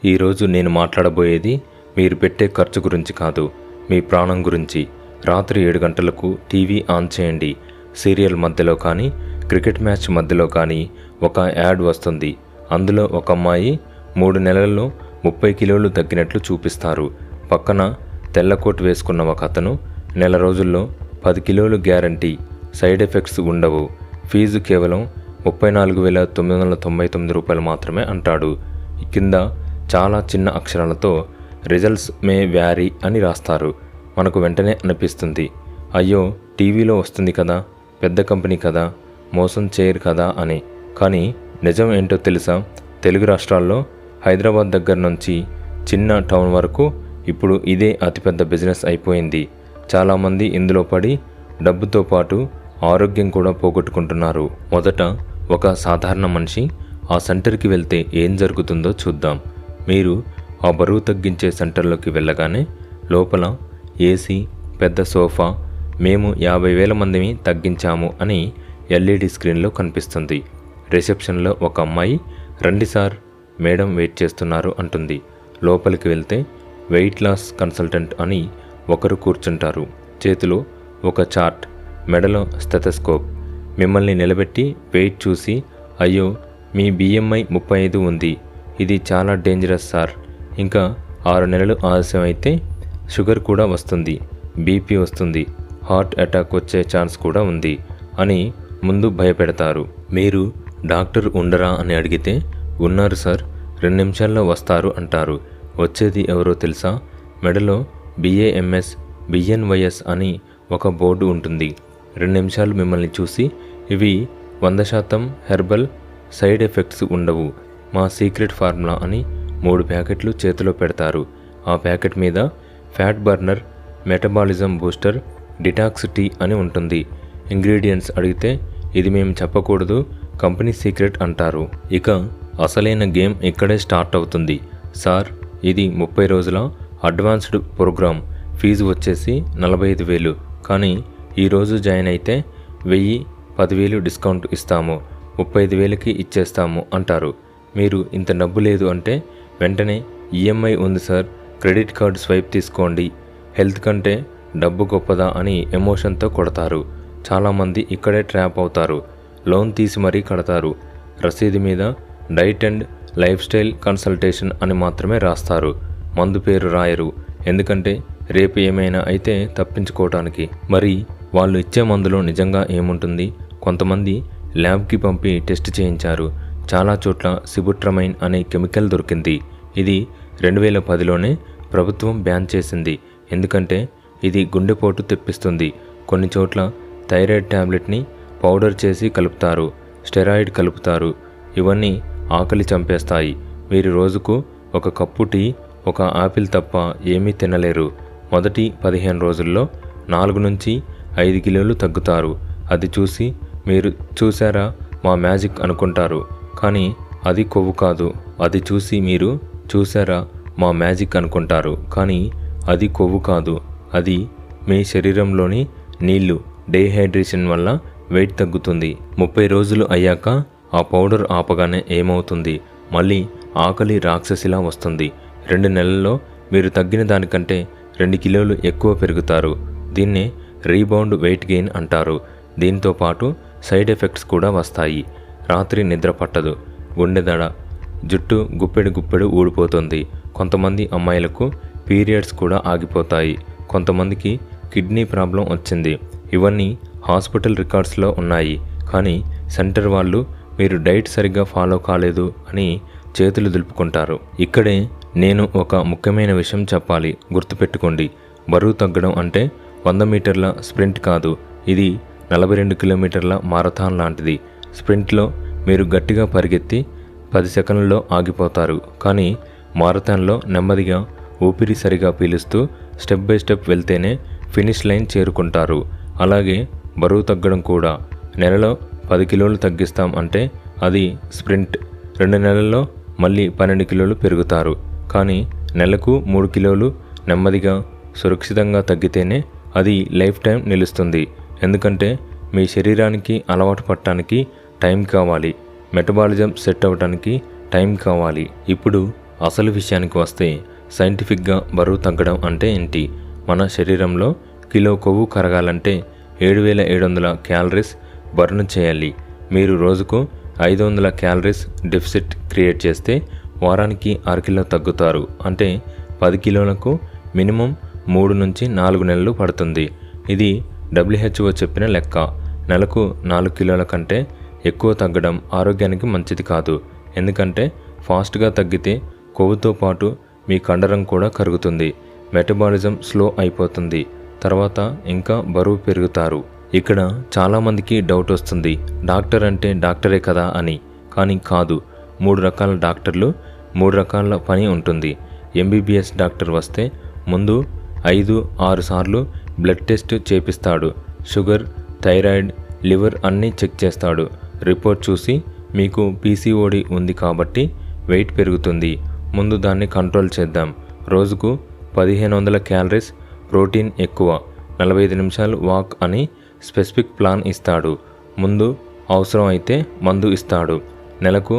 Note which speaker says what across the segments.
Speaker 1: ఈరోజు నేను మాట్లాడబోయేది మీరు పెట్టే ఖర్చు గురించి కాదు, మీ ప్రాణం గురించి. రాత్రి 7 గంటలకు టీవీ ఆన్ చేయండి. సీరియల్ మధ్యలో కానీ, క్రికెట్ మ్యాచ్ మధ్యలో కానీ ఒక యాడ్ వస్తుంది. అందులో ఒక అమ్మాయి 3 నెలల్లో 30 కిలోలు తగ్గినట్లు చూపిస్తారు. పక్కన తెల్లకోట్ వేసుకున్న ఒక అతను నెల రోజుల్లో 10 కిలోలు గ్యారంటీ, సైడ్ ఎఫెక్ట్స్ ఉండవు, ఫీజు కేవలం 34,999 రూపాయలు మాత్రమే అంటాడు. కింద చాలా చిన్న అక్షరాలతో రిజల్ట్స్ మే వ్యారీ అని రాస్తారు. మనకు వెంటనే అనిపిస్తుంది, అయ్యో టీవీలో వస్తుంది కదా, పెద్ద కంపెనీ కదా, మోసం చేయరు కదా అని. కానీ నిజం ఏంటో తెలుసా? తెలుగు రాష్ట్రాల్లో హైదరాబాద్ దగ్గర నుంచి చిన్న టౌన్ వరకు ఇప్పుడు ఇదే అతిపెద్ద బిజినెస్ అయిపోయింది. చాలామంది ఇందులో పడి డబ్బుతో పాటు ఆరోగ్యం కూడా పోగొట్టుకుంటున్నారు. మొదట ఒక సాధారణ మనిషి ఆ సెంటర్కి వెళ్తే ఏం జరుగుతుందో చూద్దాం. మీరు ఆ బరువు తగ్గించే సెంటర్లోకి వెళ్ళగానే లోపల ఏసీ, పెద్ద సోఫా, మేము 50,000 మందిని తగ్గించాము అని ఎల్ఈడి స్క్రీన్లో కనిపిస్తుంది. రిసెప్షన్లో ఒక అమ్మాయి, రండి సార్, మేడం వెయిట్ చేస్తున్నారు అంటుంది. లోపలికి వెళ్తే వెయిట్ లాస్ కన్సల్టెంట్ అని ఒకరు కూర్చుంటారు. చేతిలో ఒక చార్ట్, మెడలో స్టెథోస్కోప్. మిమ్మల్ని నిలబెట్టి వెయిట్ చూసి, అయ్యో మీ BMI 35 ఉంది, ఇది చాలా డేంజరస్ సార్, ఇంకా 6 నెలలు ఆలస్యం అయితే షుగర్ కూడా వస్తుంది, బీపీ వస్తుంది, హార్ట్ అటాక్ వచ్చే ఛాన్స్ కూడా ఉంది అని ముందు భయపెడతారు. మీరు డాక్టర్ ఉండరా అని అడిగితే, ఉన్నారు సార్, 2 నిమిషాల్లో వస్తారు అంటారు. వచ్చేది ఎవరో తెలుసా? మెడలో BAMS, BNYS అని ఒక బోర్డు ఉంటుంది. 2 నిమిషాలు మిమ్మల్ని చూసి, ఇవి 100% హెర్బల్, సైడ్ ఎఫెక్ట్స్ ఉండవు, మా సీక్రెట్ ఫార్ములా అని 3 ప్యాకెట్లు చేతిలో పెడతారు. ఆ ప్యాకెట్ మీద fat burner, metabolism booster, detox tea అని ఉంటుంది. ఇంగ్రీడియంట్స్ అడిగితే, ఇది మేము చెప్పకూడదు, కంపెనీ సీక్రెట్ అంటారు. ఇక అసలైన గేమ్ ఇక్కడే స్టార్ట్ అవుతుంది. సార్, ఇది 30 రోజుల అడ్వాన్స్డ్ ప్రోగ్రామ్, ఫీజు వచ్చేసి 45,000, కానీ ఈరోజు జాయిన్ అయితే 10,000 డిస్కౌంట్ ఇస్తాము, 35,000కి ఇచ్చేస్తాము అంటారు. మీరు ఇంత డబ్బు లేదు అంటే వెంటనే EMI ఉంది సార్, క్రెడిట్ కార్డు స్వైప్ తీసుకోండి, హెల్త్ కంటే డబ్బు గొప్పదా అని ఎమోషన్తో కొడతారు. చాలామంది ఇక్కడే ట్రాప్ అవుతారు. లోన్ తీసి మరీ కడతారు. రసీదు మీద diet and life style consultation అని మాత్రమే రాస్తారు, మందు పేరు రాయరు. ఎందుకంటే రేపు ఏమైనా అయితే తప్పించుకోవటానికి. మరి వాళ్ళు ఇచ్చే మందులో నిజంగా ఏముంటుంది? కొంతమంది ల్యాబ్కి పంపి టెస్ట్ చేయించారు. చాలా చోట్ల సిబుట్రమైన్ అనే కెమికల్ దొరికింది. ఇది 2010లోనే ప్రభుత్వం బ్యాన్ చేసింది. ఎందుకంటే ఇది గుండెపోటు తెప్పిస్తుంది. కొన్ని చోట్ల థైరాయిడ్ ట్యాబ్లెట్ని పౌడర్ చేసి కలుపుతారు, స్టెరాయిడ్ కలుపుతారు. ఇవన్నీ ఆకలి చంపేస్తాయి. మీరు రోజుకు 1 కప్పు టీ, 1 ఆపిల్ తప్ప ఏమీ తినలేరు. మొదటి 15 రోజుల్లో 4 నుంచి 5 కిలోలు తగ్గుతారు. అది చూసి మీరు చూసారా మా మ్యాజిక్ అనుకుంటారు. కానీ అది కొవ్వు కాదు. అది చూసి మీరు చూసారా మా మ్యాజిక్ అనుకుంటారు. కానీ అది కొవ్వు కాదు. అది మీ శరీరంలోని నీళ్లు డీహైడ్రేషన్ వల్ల వెయిట్ తగ్గుతుంది. 30 రోజులు అయ్యాక ఆ పౌడర్ ఆపగానే ఏమవుతుంది? మళ్ళీ ఆకలి రాక్షసిలా వస్తుంది. 2 నెలల్లో మీరు తగ్గిన దానికంటే 2 కిలోలు ఎక్కువ పెరుగుతారు. దీన్నే రీబౌండ్ వెయిట్ గెయిన్ అంటారు. దీంతో పాటు సైడ్ ఎఫెక్ట్స్ కూడా వస్తాయి. రాత్రి నిద్ర పట్టదు, గుండె దడ, జుట్టు గుప్పెడు ఊడిపోతుంది. కొంతమంది అమ్మాయిలకు పీరియడ్స్ కూడా ఆగిపోతాయి. కొంతమందికి కిడ్నీ ప్రాబ్లం వచ్చింది. ఇవన్నీ హాస్పిటల్ రికార్డ్స్లో ఉన్నాయి. కానీ సెంటర్ వాళ్ళు మీరు డైట్ సరిగ్గా ఫాలో కాలేదు అని చేతులు దులుపుకుంటారు. ఇక్కడే నేను ఒక ముఖ్యమైన విషయం చెప్పాలి, గుర్తుపెట్టుకోండి. బరువు తగ్గడం అంటే 100 మీటర్ల స్ప్రింట్ కాదు, ఇది 42 కిలోమీటర్ల మారథాన్ లాంటిది. స్ప్రింట్లో మీరు గట్టిగా పరిగెత్తి 10 సెకండ్లలో ఆగిపోతారు. కానీ మారథాన్లో నెమ్మదిగా ఊపిరి సరిగా పీలుస్తూ స్టెప్ బై స్టెప్ వెళ్తేనే ఫినిష్ లైన్ చేరుకుంటారు. అలాగే బరువు తగ్గడం కూడా. నెలలో 10 కిలోలు తగ్గిస్తాం అంటే అది స్ప్రింట్. 2 నెలల్లో మళ్ళీ 12 కిలోలు పెరుగుతారు. కానీ నెలకు 3 కిలోలు నెమ్మదిగా సురక్షితంగా తగ్గితేనే అది లైఫ్ టైం నిలుస్తుంది. ఎందుకంటే మీ శరీరానికి అలవాటు పడటానికి టైం కావాలి, మెటబాలిజం సెట్ అవ్వడానికి టైం కావాలి. ఇప్పుడు అసలు విషయానికి వస్తే సైంటిఫిక్గా బరువు తగ్గడం అంటే ఏంటి? మన శరీరంలో కిలో కొవ్వు కరగాలంటే 7700 క్యాలరీస్ బర్న్ చేయాలి. మీరు రోజుకు 500 క్యాలరీస్ డెఫిసిట్ క్రియేట్ చేస్తే వారానికి 1 కిలో తగ్గుతారు. అంటే 10 కిలోలకు మినిమం 3 నుంచి 4 నెలలు పడుతుంది. ఇది WHO చెప్పిన లెక్క. నెలకు 4 కిలోల కంటే ఎక్కువ తగ్గడం ఆరోగ్యానికి మంచిది కాదు. ఎందుకంటే ఫాస్ట్గా తగ్గితే కొవ్వుతో పాటు మీ కండరం కూడా కరుగుతుంది. మెటబాలిజం స్లో అయిపోతుంది. తర్వాత ఇంకా బరువు పెరుగుతారు. ఇక్కడ చాలామందికి డౌట్ వస్తుంది, డాక్టర్ అంటే డాక్టరే కదా అని. కానీ కాదు. 3 రకాల డాక్టర్లు, 3 రకాల పని ఉంటుంది. MBBS డాక్టర్ వస్తే ముందు 5-6 సార్లు బ్లడ్ టెస్ట్ చేపిస్తాడు. షుగర్, థైరాయిడ్, లివర్ అన్నీ చెక్ చేస్తాడు. రిపోర్ట్ చూసి మీకు PCOD ఉంది కాబట్టి వెయిట్ పెరుగుతుంది, ముందు దాన్ని కంట్రోల్ చేద్దాం, రోజుకు 1500 క్యాలరీస్, ప్రోటీన్ ఎక్కువ, 45 నిమిషాలు వాక్ అని స్పెసిఫిక్ ప్లాన్ ఇస్తాడు. ముందు అవసరం అయితే మందు ఇస్తాడు. నెలకు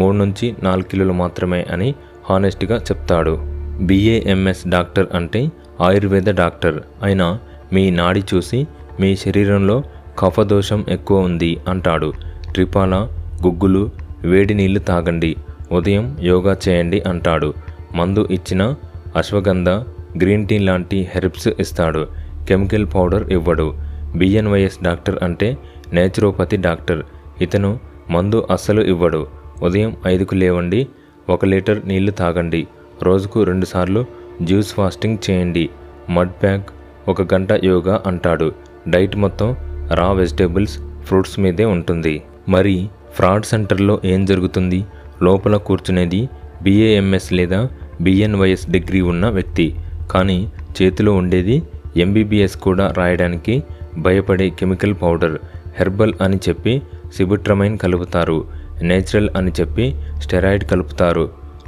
Speaker 1: 3 నుంచి 4 కిలోలు మాత్రమే అని హానెస్ట్గా చెప్తాడు. BAMS డాక్టర్ అంటే ఆయుర్వేద డాక్టర్. అయినా మీ నాడి చూసి మీ శరీరంలో కఫదోషం ఎక్కువ ఉంది అంటాడు. ట్రిపాల, గుగ్గులు, వేడి నీళ్లు తాగండి, ఉదయం యోగా చేయండి అంటాడు. మందు ఇచ్చిన అశ్వగంధ, గ్రీన్ టీ లాంటి హెర్బ్స్ ఇస్తాడు. కెమికల్ పౌడర్ ఇవ్వడు. BNYS డాక్టర్ అంటే నేచురోపతి డాక్టర్. ఇతను మందు అస్సలు ఇవ్వడు. ఉదయం 5కు లేవండి, 1 లీటర్ నీళ్లు తాగండి, రోజుకు 2 సార్లు జ్యూస్ ఫాస్టింగ్ చేయండి, మడ్ ప్యాక్, 1 గంట యోగా అంటాడు. డైట్ మొత్తం రా వెజిటేబుల్స్, ఫ్రూట్స్ మీదే ఉంటుంది. మరి ఫ్రాడ్ సెంటర్లో ఏం జరుగుతుంది? లోపల కూర్చునేది BAMS లేదా BNYS డిగ్రీ ఉన్న వ్యక్తి. కానీ చేతిలో ఉండేది MBBS కూడా రాయడానికి భయపడే కెమికల్ పౌడర్. హెర్బల్ అని చెప్పి సిబుట్రమైన్ కలుపుతారు. నేచురల్ అని చెప్పి స్టెరాయిడ్ కలుపుతారు.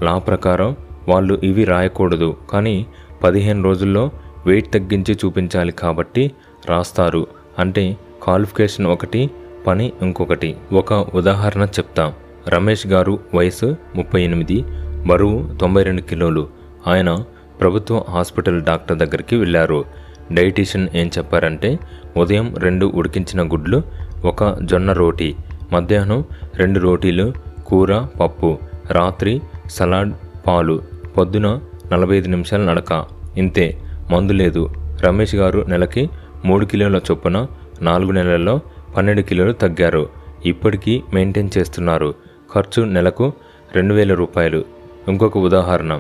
Speaker 1: లా ప్రకారం వాళ్ళు ఇవి రాయకూడదు. కానీ 15 రోజుల్లో వెయిట్ తగ్గించి చూపించాలి కాబట్టి రాస్తారు. అంటే క్వాలిఫికేషన్ ఒకటి, పని ఇంకొకటి. ఒక ఉదాహరణ చెప్తాం. రమేష్ గారు వయసు 38, బరువు 92 కిలోలు. ఆయన ప్రభుత్వ హాస్పిటల్ డాక్టర్ దగ్గరికి వెళ్ళారు. డైటీషియన్ ఏం చెప్పారంటే ఉదయం 2 ఉడికించిన గుడ్లు, 1 జొన్న రోటీ, మధ్యాహ్నం 2 రోటీలు, కూర, పప్పు, రాత్రి సలాడ్, పాలు, పొద్దున 45 నిమిషాల నడక. ఇంతే, మందు లేదు. రమేష్ గారు నెలకి 3 కిలోల చొప్పున 4 నెలల్లో 12 కిలోలు తగ్గారు. ఇప్పటికీ మెయింటైన్ చేస్తున్నారు. ఖర్చు నెలకు 2000 రూపాయలు. ఇంకొక ఉదాహరణ,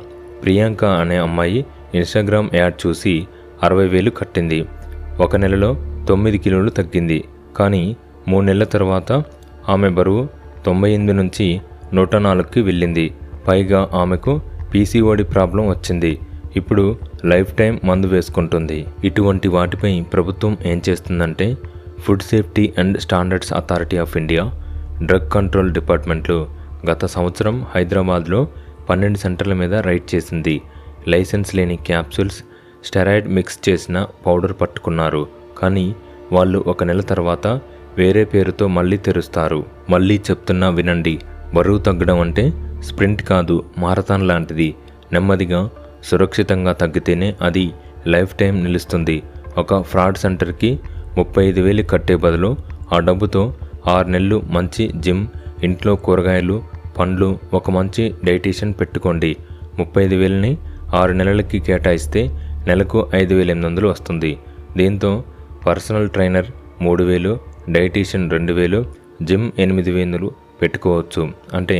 Speaker 1: ప్రియాంక అనే అమ్మాయి ఇన్స్టాగ్రామ్ యాడ్ చూసి 60,000 కట్టింది. 1 నెలలో 9 కిలోలు తగ్గింది. కానీ 3 నెలల తర్వాత ఆమె బరువు 98 నుంచి 104కి వెళ్ళింది. పైగా ఆమెకు PCOD ప్రాబ్లం వచ్చింది. ఇప్పుడు లైఫ్ టైం మందు వేసుకుంటుంది. ఇటువంటి వాటిపై ప్రభుత్వం ఏం చేస్తుందంటే food safety and standards authority of India, drug control డిపార్ట్మెంట్లు గత సంవత్సరం హైదరాబాద్లో 12 సెంటర్ల మీద రైడ్ చేసింది. లైసెన్స్ లేని క్యాప్సూల్స్, స్టెరాయిడ్ మిక్స్ చేసిన పౌడర్ పట్టుకున్నారు. కానీ వాళ్ళు 1 నెల తర్వాత వేరే పేరుతో మళ్ళీ తెరుస్తారు. మళ్ళీ చెప్తున్నా వినండి, బరువు తగ్గడం అంటే స్ప్రింట్ కాదు, మారథాన్ లాంటిది. నెమ్మదిగా సురక్షితంగా తగ్గితేనే అది లైఫ్ టైం నిలుస్తుంది. ఒక ఫ్రాడ్ సెంటర్కి 35,000 కట్టే బదులు ఆ డబ్బుతో 6 నెలలు మంచి జిమ్, ఇంట్లో కూరగాయలు, పండ్లు, ఒక మంచి డైటీషియన్ పెట్టుకోండి. 35,000ని 6 నెలలకి కేటాయిస్తే నెలకు 5,800 వస్తుంది. దీంతో పర్సనల్ ట్రైనర్ 3,000, డైటీషియన్ 2,000, జిమ్ 8,000 పెట్టుకోవచ్చు. అంటే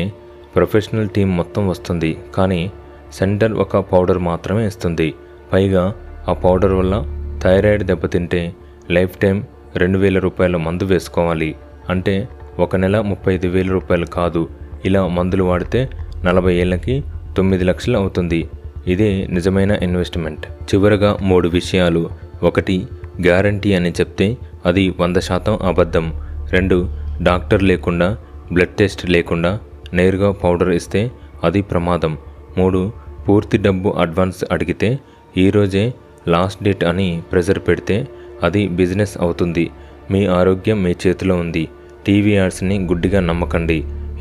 Speaker 1: ప్రొఫెషనల్ టీం మొత్తం వస్తుంది. కానీ సెంటర్ ఒక పౌడర్ మాత్రమే ఇస్తుంది. పైగా ఆ పౌడర్ వల్ల థైరాయిడ్ దెబ్బతింటే లైఫ్ టైం 2,000 రూపాయల మందు వేసుకోవాలి. అంటే 1 నెల 35,000 రూపాయలు కాదు. ఇలా మందులు వాడితే 40 ఏళ్ళకి 9 లక్షలు అవుతుంది. ఇదే నిజమైన ఇన్వెస్ట్మెంట్. చివరగా 3 విషయాలు. 1, గ్యారంటీ అని చెప్తే అది 100% అబద్ధం. 2, డాక్టర్ లేకుండా, బ్లడ్ టెస్ట్ లేకుండా నేరుగా పౌడర్ ఇస్తే అది ప్రమాదం. 3, పూర్తి డబ్బు అడ్వాన్స్ అడిగితే ఈరోజే లాస్ట్ డేట్ అని ప్రెజర్ పెడితే అది బిజినెస్ అవుతుంది. మీ ఆరోగ్యం మీ చేతిలో ఉంది. టీవీ యాడ్స్ని గుడ్డిగా నమ్మకండి.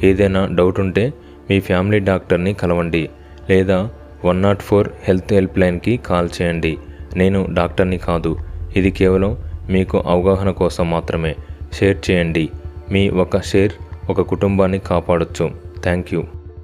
Speaker 1: ఏదైనా డౌట్ ఉంటే మీ ఫ్యామిలీ డాక్టర్ని కలవండి. లేదా 104 హెల్త్ హెల్ప్ లైన్కి కాల్ చేయండి. నేను డాక్టర్ని కాదు. ఇది కేవలం మీకు అవగాహన కోసం మాత్రమే. షేర్ చేయండి. మీ ఒక షేర్ ఒక కుటుంబాన్ని కాపాడొచ్చు. Thank you.